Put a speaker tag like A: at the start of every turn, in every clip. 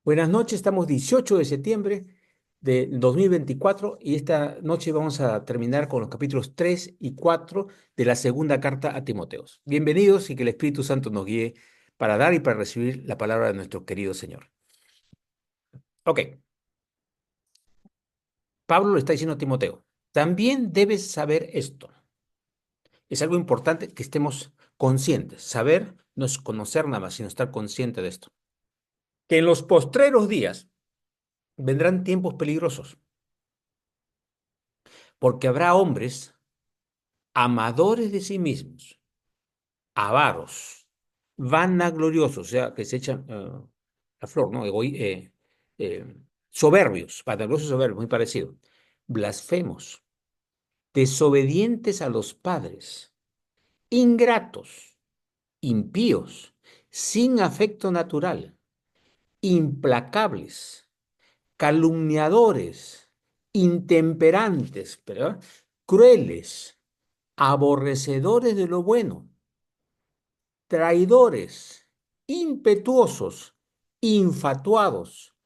A: Buenas noches, estamos 18 de septiembre de 2024 y esta noche vamos a terminar con los capítulos 3 y 4 de la segunda carta a Timoteos. Bienvenidos y que el Espíritu Santo nos guíe para dar y para recibir la palabra de nuestro querido Señor. Ok, Pablo le está diciendo a Timoteo, también debes saber esto. Es algo importante que estemos conscientes. Saber no es conocer nada más, sino estar consciente de esto. Que en los postreros días vendrán tiempos peligrosos, porque habrá hombres amadores de sí mismos, avaros, vanagloriosos, o sea, que se echan la flor, ¿no? Eh, soberbios, vanagloriosos y soberbios, muy parecido. Blasfemos, desobedientes a los padres, ingratos, impíos, sin afecto natural, implacables, calumniadores, intemperantes, ¿verdad? Crueles, aborrecedores de lo bueno, traidores, impetuosos, infatuados,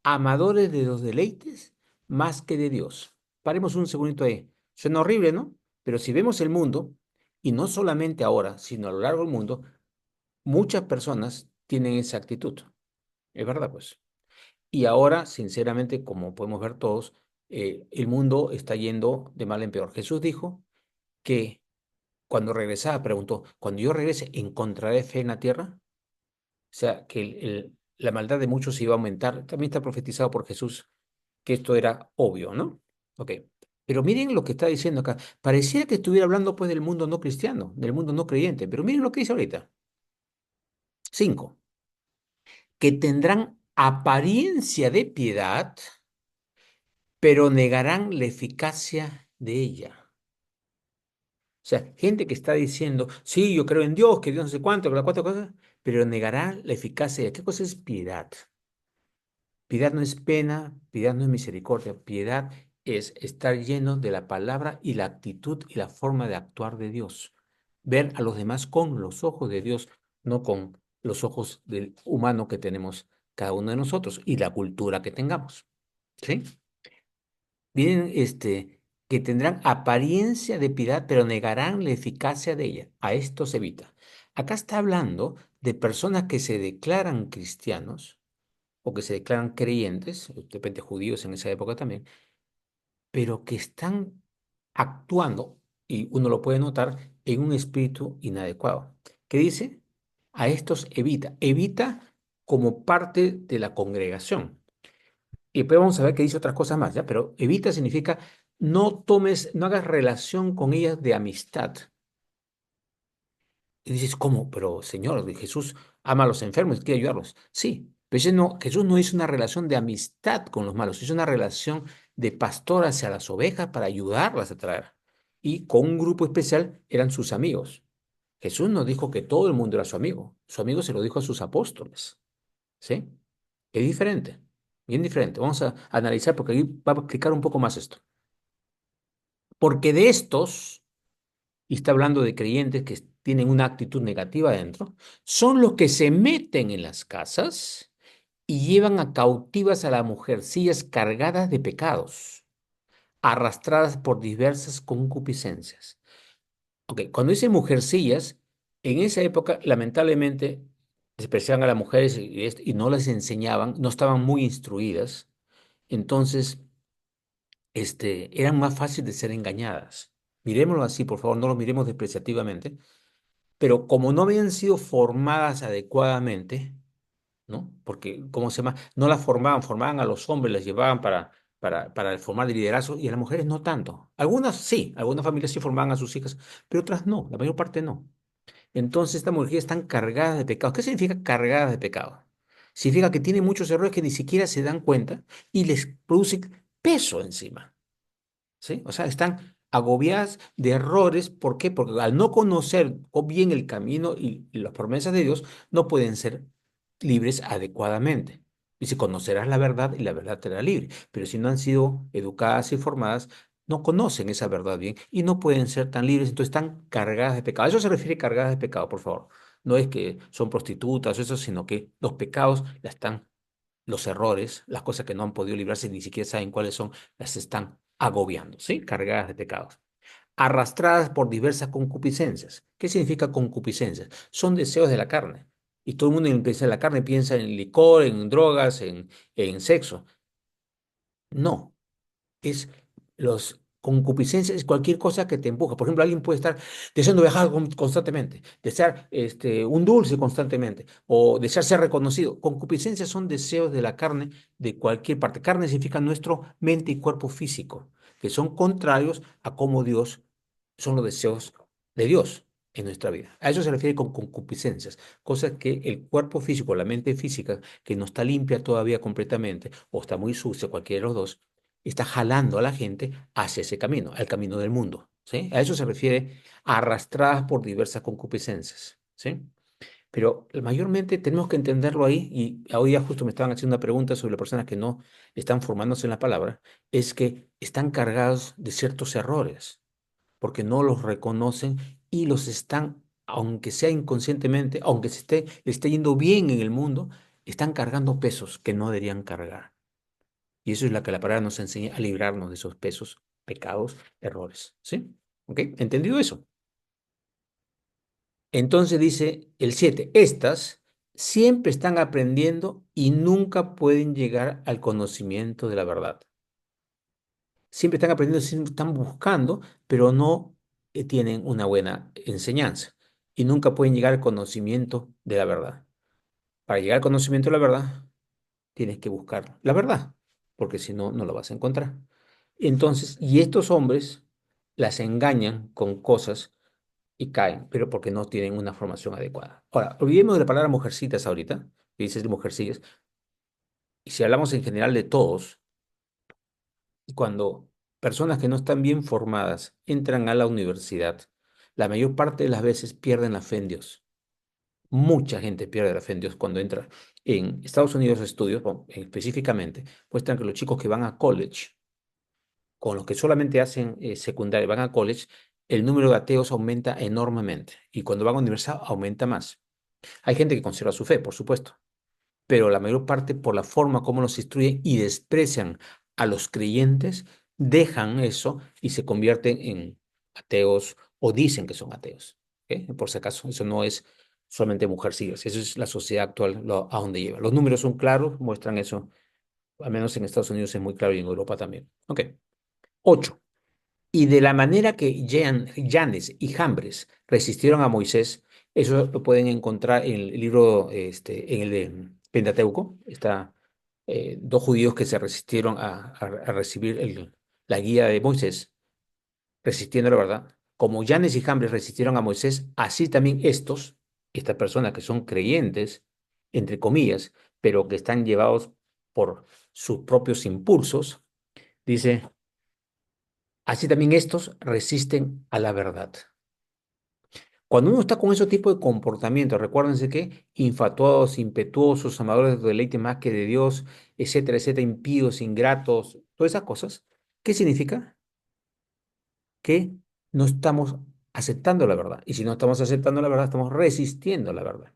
A: amadores de los deleites más que de Dios. Paremos un segundito ahí. Suena horrible, ¿no? Pero si vemos el mundo, y no solamente ahora, sino a lo largo del mundo, muchas personas tienen esa actitud. Es verdad, pues. Y ahora, sinceramente, como podemos ver todos, el mundo está yendo de mal en peor. Jesús dijo que cuando regresaba, preguntó, cuando yo regrese, ¿encontraré fe en la tierra? O sea, que la maldad de muchos iba a aumentar. También está profetizado por Jesús que esto era obvio, ¿no? Ok. Pero miren lo que está diciendo acá. Parecía que estuviera hablando pues del mundo no cristiano, del mundo no creyente, pero miren lo que dice ahorita. 5. Que tendrán apariencia de piedad, pero negarán la eficacia de ella. O sea, gente que está diciendo, sí, yo creo en Dios, que Dios no sé cuánto, que las cuatro cosas, pero negará la eficacia de ella. ¿Qué cosa es piedad? Piedad no es pena, piedad no es misericordia, piedad es estar lleno de la palabra y la actitud y la forma de actuar de Dios. Ver a los demás con los ojos de Dios, no con los ojos del humano que tenemos cada uno de nosotros y la cultura que tengamos. ¿Sí? Miren, que tendrán apariencia de piedad, pero negarán la eficacia de ella. A esto se evita. Acá está hablando de personas que se declaran cristianos o que se declaran creyentes, de repente judíos en esa época también, pero que están actuando, y uno lo puede notar, en un espíritu inadecuado. ¿Qué dice? A estos evita, evita como parte de la congregación. Y después vamos a ver que dice otras cosas más, ¿ya? Pero evita significa no tomes, no hagas relación con ellas de amistad. Y dices, ¿cómo? Pero Señor, Jesús ama a los enfermos y quiere ayudarlos. Sí, pero Jesús no hizo una relación de amistad con los malos, hizo una relación de pastor hacia las ovejas para ayudarlas a traer. Y con un grupo especial eran sus amigos. Jesús no dijo que todo el mundo era su amigo. Su amigo se lo dijo a sus apóstoles. ¿Sí? Es diferente, bien diferente. Vamos a analizar porque ahí va a explicar un poco más esto. Porque de estos y está hablando de creyentes que tienen una actitud negativa adentro, son los que se meten en las casas y llevan a cautivas a las mujercillas cargadas de pecados, arrastradas por diversas concupiscencias. Ok, cuando dice mujercillas, en esa época lamentablemente despreciaban a las mujeres y no les enseñaban, no estaban muy instruidas, entonces eran más fáciles de ser engañadas. Miremoslo así, por favor, no lo miremos despreciativamente. Pero como no habían sido formadas adecuadamente, ¿no? Porque, ¿cómo se llama? No las formaban, formaban a los hombres, las llevaban para formar liderazgo y a las mujeres no tanto. Algunas sí, algunas familias sí formaban a sus hijas, pero otras no, la mayor parte no. Entonces, estas mujeres están cargadas de pecados. ¿Qué significa cargadas de pecado? Significa que tienen muchos errores que ni siquiera se dan cuenta y les produce peso encima. ¿Sí? O sea, están agobiadas de errores. ¿Por qué? Porque al no conocer bien el camino y las promesas de Dios, no pueden ser libres adecuadamente. Dice, conocerás la verdad y la verdad te hará libre. Pero si no han sido educadas y formadas, no conocen esa verdad bien y no pueden ser tan libres, entonces están cargadas de pecado. A eso se refiere cargadas de pecado, por favor. No es que son prostitutas o eso, sino que los pecados la están los errores, las cosas que no han podido librarse, ni siquiera saben cuáles son, las están agobiando, ¿sí? Cargadas de pecados. Arrastradas por diversas concupiscencias. ¿Qué significa concupiscencias? Son deseos de la carne. Y todo el mundo piensa en la carne, piensa en licor, en drogas, en sexo. No, es los concupiscencias, es cualquier cosa que te empuja. Por ejemplo, alguien puede estar deseando viajar constantemente, desear un dulce constantemente, o desear ser reconocido. Concupiscencias son deseos de la carne de cualquier parte. Carne significa nuestro mente y cuerpo físico, que son contrarios a cómo Dios, son los deseos de Dios en nuestra vida. A eso se refiere con concupiscencias, cosas que el cuerpo físico, la mente física, que no está limpia todavía completamente, o está muy sucia, cualquiera de los dos, está jalando a la gente hacia ese camino, al camino del mundo, ¿sí? A eso se refiere arrastradas por diversas concupiscencias, ¿sí? Pero mayormente tenemos que entenderlo ahí, y hoy día justo me estaban haciendo una pregunta sobre las personas que no están formándose en la palabra, es que están cargados de ciertos errores, porque no los reconocen y los están, aunque sea inconscientemente, aunque le esté yendo bien en el mundo, están cargando pesos que no deberían cargar. Y eso es lo que la palabra nos enseña a librarnos de esos pesos, pecados, errores. ¿Sí? ¿Ok? ¿Entendido eso? Entonces dice el 7, estas siempre están aprendiendo y nunca pueden llegar al conocimiento de la verdad. Siempre están aprendiendo, siempre están buscando, pero no tienen una buena enseñanza y nunca pueden llegar al conocimiento de la verdad. Para llegar al conocimiento de la verdad, tienes que buscar la verdad, porque si no, no lo vas a encontrar. Entonces, y estos hombres las engañan con cosas y caen, pero porque no tienen una formación adecuada. Ahora, olvidemos de la palabra mujercitas ahorita, que dices de mujercillas, y si hablamos en general de todos, cuando personas que no están bien formadas entran a la universidad, la mayor parte de las veces pierden la fe en Dios. Mucha gente pierde la fe en Dios cuando entra en Estados Unidos a estudios, bueno, específicamente, muestran que los chicos que van a college, con los que solamente hacen secundaria, van a college, el número de ateos aumenta enormemente y cuando van a universidad aumenta más. Hay gente que conserva su fe, por supuesto, pero la mayor parte por la forma como los instruyen y desprecian a los creyentes, dejan eso y se convierten en ateos o dicen que son ateos. ¿Ok? Por si acaso, eso no es solamente mujercillas, eso es la sociedad actual a donde lleva. Los números son claros, muestran eso, al menos en Estados Unidos es muy claro y en Europa también. Ok. 8. Y de la manera que Janes y Jambres resistieron a Moisés, eso lo pueden encontrar en el libro, en el de Pentateuco. Está dos judíos que se resistieron a recibir la guía de Moisés, resistiendo la verdad. Como Janes y Jambres resistieron a Moisés, así también estas personas que son creyentes, entre comillas, pero que están llevados por sus propios impulsos, dice. Así también estos resisten a la verdad. Cuando uno está con ese tipo de comportamiento, recuérdense que infatuados, impetuosos, amadores de deleite más que de Dios, etcétera, etcétera, impíos, ingratos, todas esas cosas, ¿qué significa? Que no estamos aceptando la verdad. Y si no estamos aceptando la verdad, estamos resistiendo a la verdad.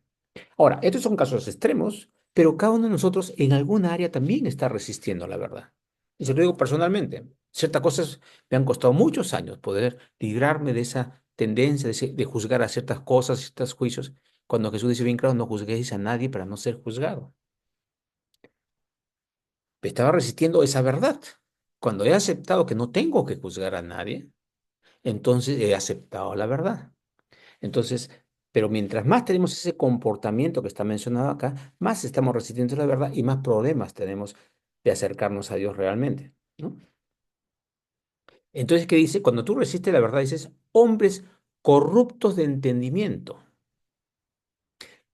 A: Ahora, estos son casos extremos, pero cada uno de nosotros en alguna área también está resistiendo a la verdad. Y se lo digo personalmente, ciertas cosas me han costado muchos años poder librarme de esa tendencia de juzgar a ciertas cosas, ciertos juicios, cuando Jesús dice bien claro, no juzguéis a nadie para no ser juzgado. Estaba resistiendo esa verdad. Cuando he aceptado que no tengo que juzgar a nadie, entonces he aceptado la verdad. Entonces, pero mientras más tenemos ese comportamiento que está mencionado acá, más estamos resistiendo la verdad y más problemas tenemos de acercarnos a Dios realmente, ¿no? Entonces, ¿qué dice? Cuando tú resistes la verdad, dices, hombres corruptos de entendimiento.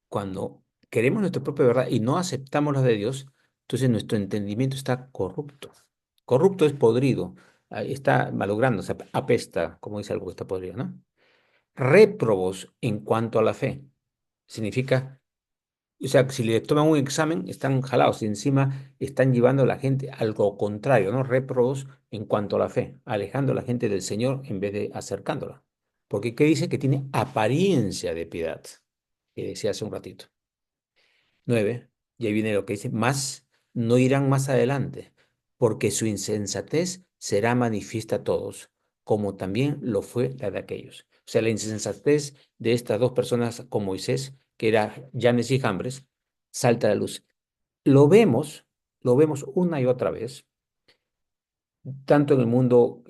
A: Cuando queremos nuestra propia verdad y no aceptamos la de Dios, entonces nuestro entendimiento está corrupto. Corrupto es podrido, está malogrando, o sea, apesta, como dice algo que está podrido, ¿no? Réprobos en cuanto a la fe. Significa, o sea, si le toman un examen, están jalados y encima están llevando a la gente a algo contrario, ¿no? Réprobos en cuanto a la fe, alejando a la gente del Señor en vez de acercándola. Porque ¿qué dice? Que tiene apariencia de piedad, que decía hace un ratito. 9, y ahí viene lo que dice, más no irán más adelante, porque su insensatez será manifiesta a todos, como también lo fue la de aquellos. O sea, la insensatez de estas dos personas con Moisés, que era Janes y Jambres, salta a la luz. Lo vemos, lo vemos una y otra vez, tanto en el mundo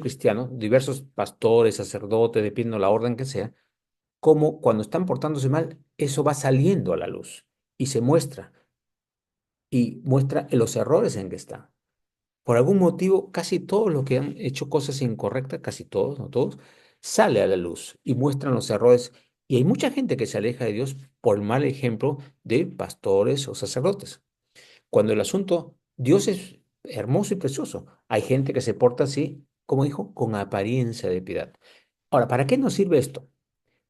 A: cristiano, diversos pastores, sacerdotes, dependiendo de la orden que sea, como cuando están portándose mal, eso va saliendo a la luz y muestra los errores en que están. Por algún motivo, casi todos los que han hecho cosas incorrectas, casi todos, no todos, sale a la luz y muestran los errores. Y hay mucha gente que se aleja de Dios por el mal ejemplo de pastores o sacerdotes. Cuando el asunto, Dios es hermoso y precioso. Hay gente que se porta así, como dijo, con apariencia de piedad. Ahora, ¿para qué nos sirve esto?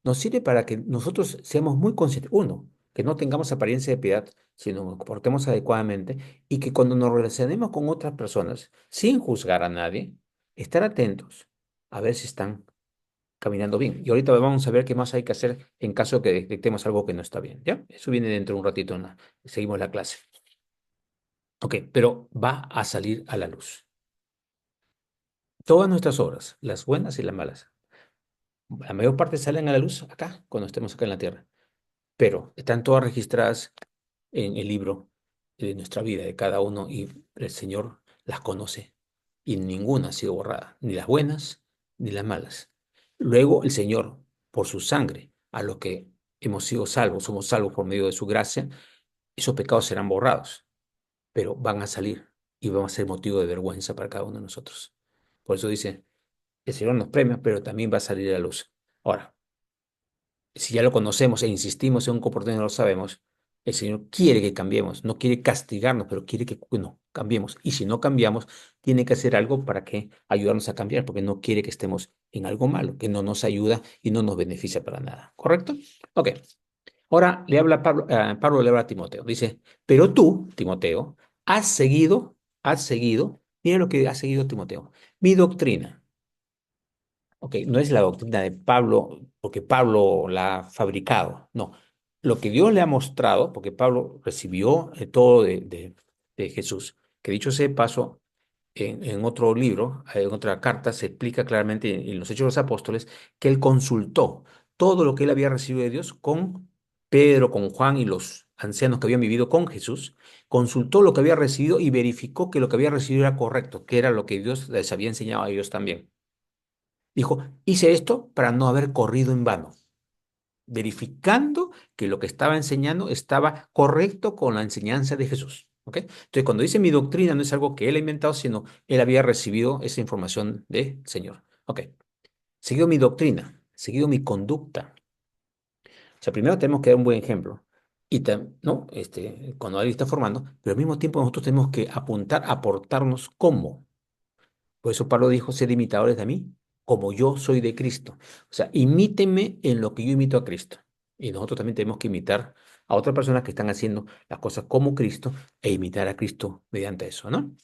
A: Nos sirve para que nosotros seamos muy conscientes. Uno, que no tengamos apariencia de piedad, sino nos comportemos adecuadamente y que cuando nos relacionemos con otras personas, sin juzgar a nadie, estar atentos a ver si están caminando bien. Y ahorita vamos a ver qué más hay que hacer en caso de que detectemos algo que no está bien. ¿Ya? Eso viene dentro de un ratito. Seguimos la clase. Ok, pero va a salir a la luz. Todas nuestras obras, las buenas y las malas, la mayor parte salen a la luz acá, cuando estemos acá en la tierra, pero están todas registradas en el libro de nuestra vida, de cada uno, y el Señor las conoce, y ninguna ha sido borrada, ni las buenas ni las malas. Luego el Señor, por su sangre, a los que hemos sido salvos, somos salvos por medio de su gracia, esos pecados serán borrados, pero van a salir y van a ser motivo de vergüenza para cada uno de nosotros. Por eso dice, el Señor nos premia, pero también va a salir a la luz. Ahora, si ya lo conocemos e insistimos en un comportamiento, no lo sabemos, el Señor quiere que cambiemos, no quiere castigarnos, pero quiere que no, cambiemos. Y si no cambiamos, tiene que hacer algo para que ayudarnos a cambiar, porque no quiere que estemos en algo malo, que no nos ayuda y no nos beneficia para nada. ¿Correcto? Ok. Ahora le habla Pablo, Pablo le habla a Timoteo. Dice, pero tú, Timoteo, has seguido, mira lo que ha seguido Timoteo, mi doctrina. Ok, no es la doctrina de Pablo porque Pablo la ha fabricado, no. Lo que Dios le ha mostrado, porque Pablo recibió todo de Jesús, que dicho sea de paso, en otro libro, en otra carta, se explica claramente en los Hechos de los Apóstoles que él consultó todo lo que él había recibido de Dios con Pedro, con Juan y los ancianos que habían vivido con Jesús, consultó lo que había recibido y verificó que lo que había recibido era correcto, que era lo que Dios les había enseñado a ellos también. Dijo, hice esto para no haber corrido en vano, verificando que lo que estaba enseñando estaba correcto con la enseñanza de Jesús. ¿Ok? Entonces, cuando dice mi doctrina, no es algo que él ha inventado, sino él había recibido esa información del Señor. Ok, seguido mi doctrina, seguido mi conducta. O sea, primero tenemos que dar un buen ejemplo. ¿No? Cuando alguien está formando, pero al mismo tiempo nosotros tenemos que apuntar, aportarnos cómo. Por eso Pablo dijo, sed imitadores de mí, como yo soy de Cristo. O sea, imítenme en lo que yo imito a Cristo. Y nosotros también tenemos que imitar a otras personas que están haciendo las cosas como Cristo e imitar a Cristo mediante eso, ¿no?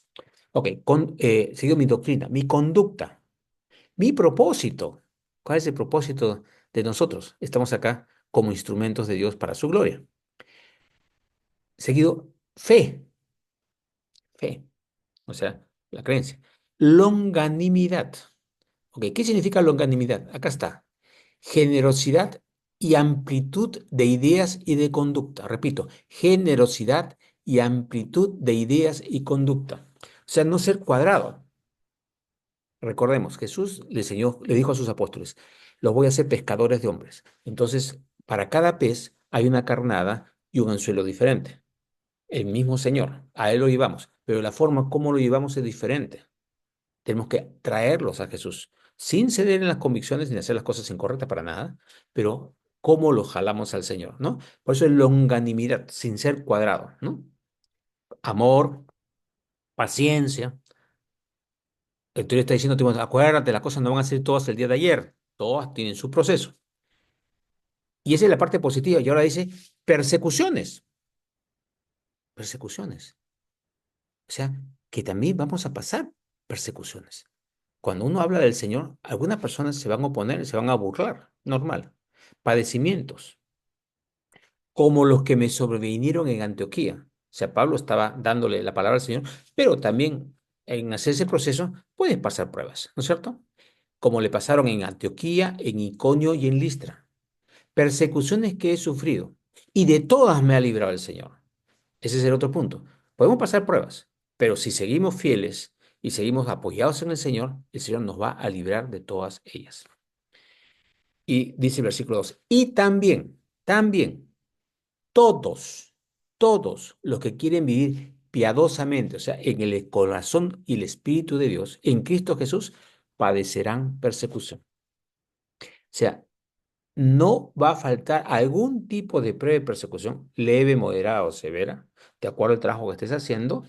A: Ok, sigo mi doctrina, mi conducta, mi propósito. ¿Cuál es el propósito de nosotros? Estamos acá como instrumentos de Dios para su gloria. Seguido, fe, o sea, la creencia. Longanimidad. Ok, ¿qué significa longanimidad? Acá está. Generosidad y amplitud de ideas y de conducta. Repito, generosidad y amplitud de ideas y conducta. O sea, no ser cuadrado. Recordemos, Jesús le enseñó, le dijo a sus apóstoles, los voy a hacer pescadores de hombres. Entonces, para cada pez hay una carnada y un anzuelo diferente. El mismo Señor, a Él lo llevamos, pero la forma como lo llevamos es diferente. Tenemos que traerlos a Jesús, sin ceder en las convicciones ni hacer las cosas incorrectas para nada, pero cómo los jalamos al Señor, ¿no? Por eso es longanimidad, sin ser cuadrado, ¿no? Amor, paciencia. El Señor está diciendo, Timoteo, acuérdate, las cosas no van a ser todas el día de ayer, todas tienen su proceso. Y esa es la parte positiva. Y ahora dice, persecuciones, persecuciones. O sea, que también vamos a pasar persecuciones. Cuando uno habla del Señor, algunas personas se van a oponer, se van a burlar, normal. Padecimientos, como los que me sobrevinieron en Antioquía. sea, Pablo estaba dándole la palabra al Señor, pero también en hacer ese proceso puedes pasar pruebas, ¿no es cierto? Como le pasaron en Antioquía, en Iconio y en Listra. Persecuciones que he sufrido, y de todas me ha librado el Señor. Ese es el otro punto. Podemos pasar pruebas, pero si seguimos fieles y seguimos apoyados en el Señor nos va a librar de todas ellas. Y dice el versículo 2, y también, todos los que quieren vivir piadosamente, o sea, en el corazón y el Espíritu de Dios, en Cristo Jesús, padecerán persecución. O sea, no va a faltar algún tipo de prueba de persecución, leve, moderada o severa, de acuerdo al trabajo que estés haciendo,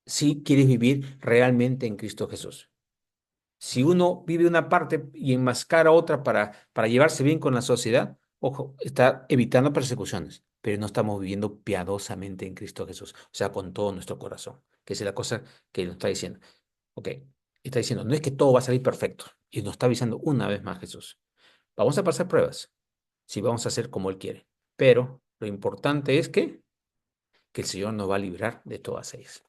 A: si quieres vivir realmente en Cristo Jesús. Si uno vive una parte y enmascara otra para llevarse bien con la sociedad, ojo, está evitando persecuciones, pero no estamos viviendo piadosamente en Cristo Jesús, o sea, con todo nuestro corazón, que es la cosa que nos está diciendo. Ok, está diciendo, no es que todo va a salir perfecto, y nos está avisando una vez más Jesús. Vamos a pasar pruebas, sí, vamos a hacer como Él quiere, pero lo importante es que el Señor nos va a librar de todas ellas.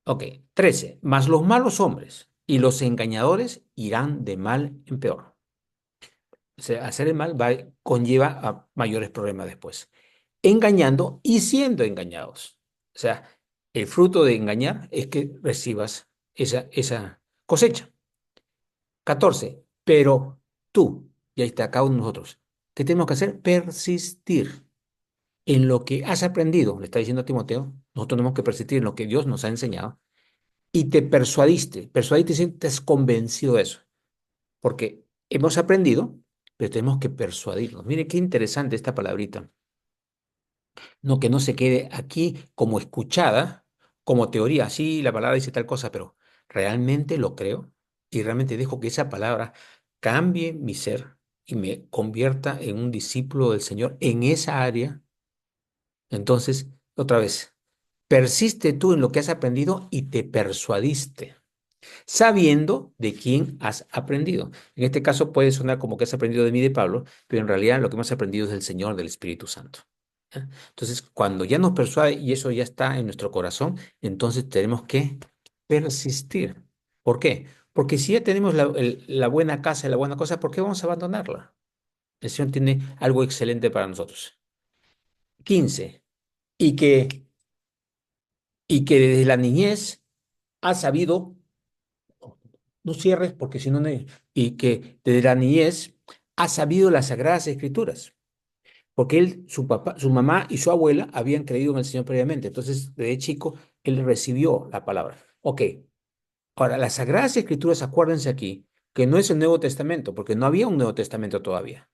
A: Ok, 13. Mas los malos hombres y los engañadores irán de mal en peor. O sea, hacer el mal conlleva a mayores problemas después. Engañando y siendo engañados. O sea, el fruto de engañar es que recibas esa cosecha. 14. Pero tú, y ahí está cada uno de nosotros, ¿qué tenemos que hacer? Persistir en lo que has aprendido, le está diciendo a Timoteo, nosotros tenemos que persistir en lo que Dios nos ha enseñado y te persuadiste, y te has convencido de eso, porque hemos aprendido, pero tenemos que persuadirnos. Mire qué interesante esta palabrita. No que no se quede aquí como escuchada, como teoría. Sí, la palabra dice tal cosa, pero realmente lo creo y realmente dejo que esa palabra cambie mi ser y me convierta en un discípulo del Señor en esa área. Entonces, otra vez, persiste tú en lo que has aprendido y te persuadiste, sabiendo de quién has aprendido. En este caso puede sonar como que has aprendido de mí, de Pablo, pero en realidad lo que hemos aprendido es del Señor, del Espíritu Santo. ¿Ya? Entonces, cuando ya nos persuade y eso ya está en nuestro corazón, entonces tenemos que persistir. ¿Por qué? Porque si ya tenemos la buena casa y la buena cosa, ¿por qué vamos a abandonarla? El Señor tiene algo excelente para nosotros. 15. Y que, y que desde la niñez ha sabido. No cierres porque si no, y que desde la niñez ha sabido las Sagradas Escrituras, porque él, su papá, su mamá y su abuela habían creído en el Señor previamente. Entonces, desde chico, él recibió la palabra. Ok, ahora, las Sagradas Escrituras, acuérdense aquí, que no es el Nuevo Testamento, porque no había un Nuevo Testamento todavía.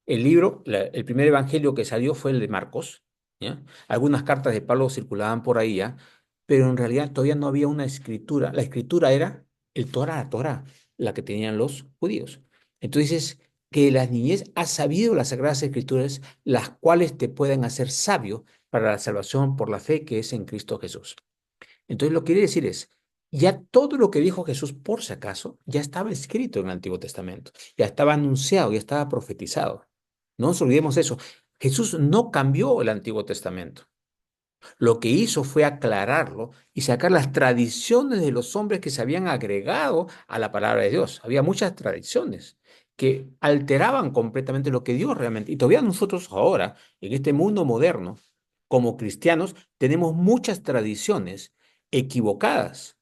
A: El libro, el primer evangelio que salió fue el de Marcos, ¿ya? Algunas cartas de Pablo circulaban por ahí, ¿ya? Pero en realidad todavía no había una escritura. La escritura era el Torah, la Torah, la que tenían los judíos. Entonces, que la niñez ha sabido las Sagradas Escrituras, las cuales te pueden hacer sabio para la salvación por la fe que es en Cristo Jesús. Entonces, lo que quiere decir es, ya todo lo que dijo Jesús, por si acaso, ya estaba escrito en el Antiguo Testamento, ya estaba anunciado, ya estaba profetizado. No nos olvidemos eso. Jesús no cambió el Antiguo Testamento. Lo que hizo fue aclararlo y sacar las tradiciones de los hombres que se habían agregado a la palabra de Dios. Había muchas tradiciones que alteraban completamente lo que Dios realmente. Y todavía nosotros ahora, en este mundo moderno, como cristianos, tenemos muchas tradiciones equivocadas.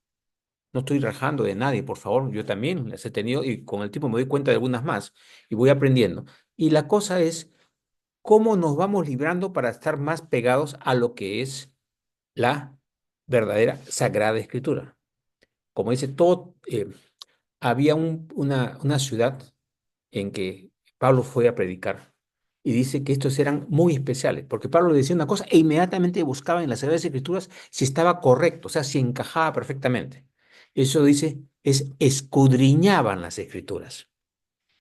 A: No estoy rajando de nadie, por favor, yo también las he tenido y con el tiempo me doy cuenta de algunas más y voy aprendiendo. Y la cosa es cómo nos vamos librando para estar más pegados a lo que es la verdadera Sagrada Escritura. Como dice todo, había una ciudad en que Pablo fue a predicar y dice que estos eran muy especiales, porque Pablo le decía una cosa e inmediatamente buscaba en las Sagradas Escrituras si estaba correcto, o sea, si encajaba perfectamente. Eso dice, escudriñaban las Escrituras.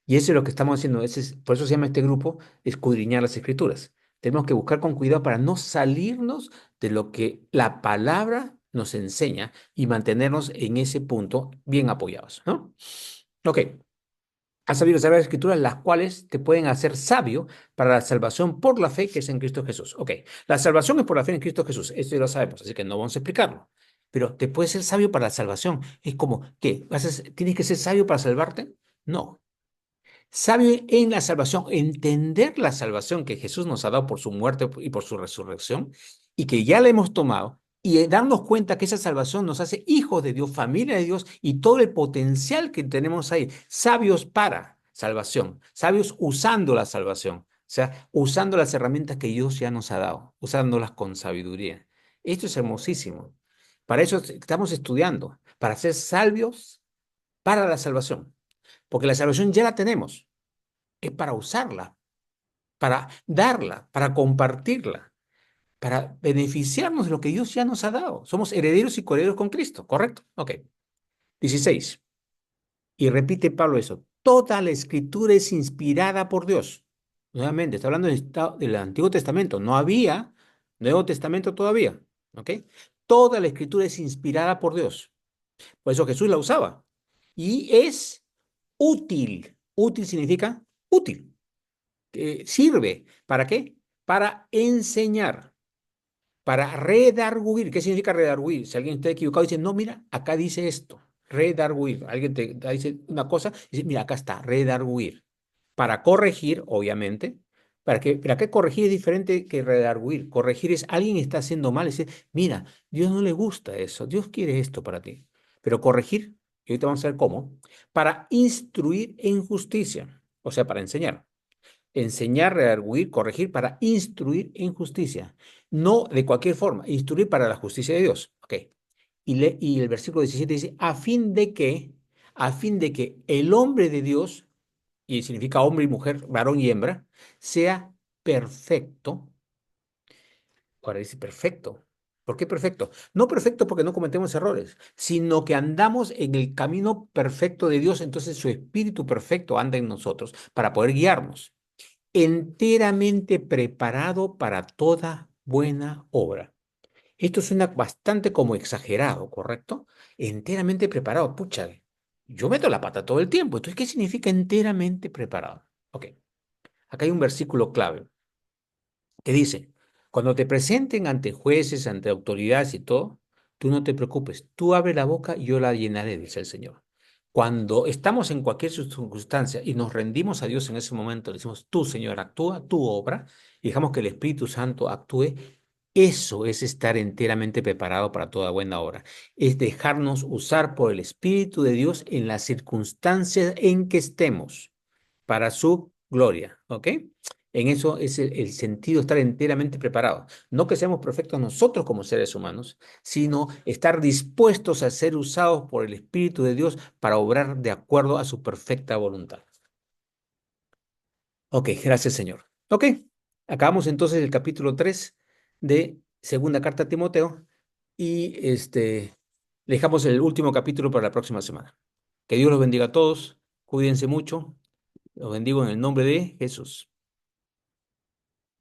A: Y eso es lo que estamos haciendo. Por eso se llama este grupo escudriñar las Escrituras. Tenemos que buscar con cuidado para no salirnos de lo que la palabra nos enseña y mantenernos en ese punto bien apoyados, ¿no? Ok, Has sabido saber las escrituras, las cuales te pueden hacer sabio para la salvación por la fe que es en Cristo Jesús. Ok, la salvación es por la fe en Cristo Jesús, esto ya lo sabemos, así que no vamos a explicarlo. Pero te puedes ser sabio para la salvación. Es como, ¿qué? ¿Tienes que ser sabio para salvarte? No. Sabio en la salvación, entender la salvación que Jesús nos ha dado por su muerte y por su resurrección, y que ya la hemos tomado, y darnos cuenta que esa salvación nos hace hijos de Dios, familia de Dios, y todo el potencial que tenemos ahí, sabios para salvación, sabios usando la salvación, o sea, usando las herramientas que Dios ya nos ha dado, usándolas con sabiduría. Esto es hermosísimo. Para eso estamos estudiando, para ser sabios para la salvación, porque la salvación ya la tenemos, es para usarla, para darla, para compartirla, para beneficiarnos de lo que Dios ya nos ha dado. Somos herederos y coherederos con Cristo, ¿correcto? Ok. 16. Y repite Pablo eso. Toda la escritura es inspirada por Dios. Nuevamente, está hablando del Antiguo Testamento. No había Nuevo Testamento todavía. ¿Ok? Toda la escritura es inspirada por Dios. Por eso Jesús la usaba. Y es útil. Útil significa útil. Sirve. ¿Para qué? Para enseñar, para redarguir. ¿Qué significa redarguir? Si alguien está equivocado, dice, no, mira, acá dice esto, redarguir. Alguien te dice una cosa, dice, mira, acá está, redarguir. Para corregir, obviamente. ¿Para qué corregir es diferente que redarguir? Corregir es alguien está haciendo mal, es decir, mira, Dios no le gusta eso, Dios quiere esto para ti. Pero corregir, y ahorita vamos a ver cómo, para instruir en justicia, o sea, para enseñar. Enseñar, redarguir, corregir para instruir en justicia. No de cualquier forma, instruir para la justicia de Dios. Ok. Y el versículo 17 dice, a fin de que el hombre de Dios, y significa hombre y mujer, varón y hembra, sea perfecto. Ahora dice perfecto. ¿Por qué perfecto? No perfecto porque no cometemos errores, sino que andamos en el camino perfecto de Dios, entonces su espíritu perfecto anda en nosotros para poder guiarnos enteramente preparado para toda buena obra. Esto suena bastante como exagerado, ¿correcto? Enteramente preparado. Pucha, yo meto la pata todo el tiempo. Entonces, ¿qué significa enteramente preparado? Ok, acá hay un versículo clave que dice, cuando te presenten ante jueces, ante autoridades y todo, tú no te preocupes, tú abre la boca y yo la llenaré, dice el Señor. Cuando estamos en cualquier circunstancia y nos rendimos a Dios en ese momento, le decimos, tú, Señor, actúa, tu obra, y dejamos que el Espíritu Santo actúe, eso es estar enteramente preparado para toda buena obra. Es dejarnos usar por el Espíritu de Dios en las circunstancias en que estemos para su gloria, ¿ok? En eso es el sentido de estar enteramente preparado. No que seamos perfectos nosotros como seres humanos, sino estar dispuestos a ser usados por el Espíritu de Dios para obrar de acuerdo a su perfecta voluntad. Ok, gracias, Señor. Ok, acabamos entonces el capítulo 3 de Segunda Carta a Timoteo y dejamos el último capítulo para la próxima semana. Que Dios los bendiga a todos, cuídense mucho, los bendigo en el nombre de Jesús.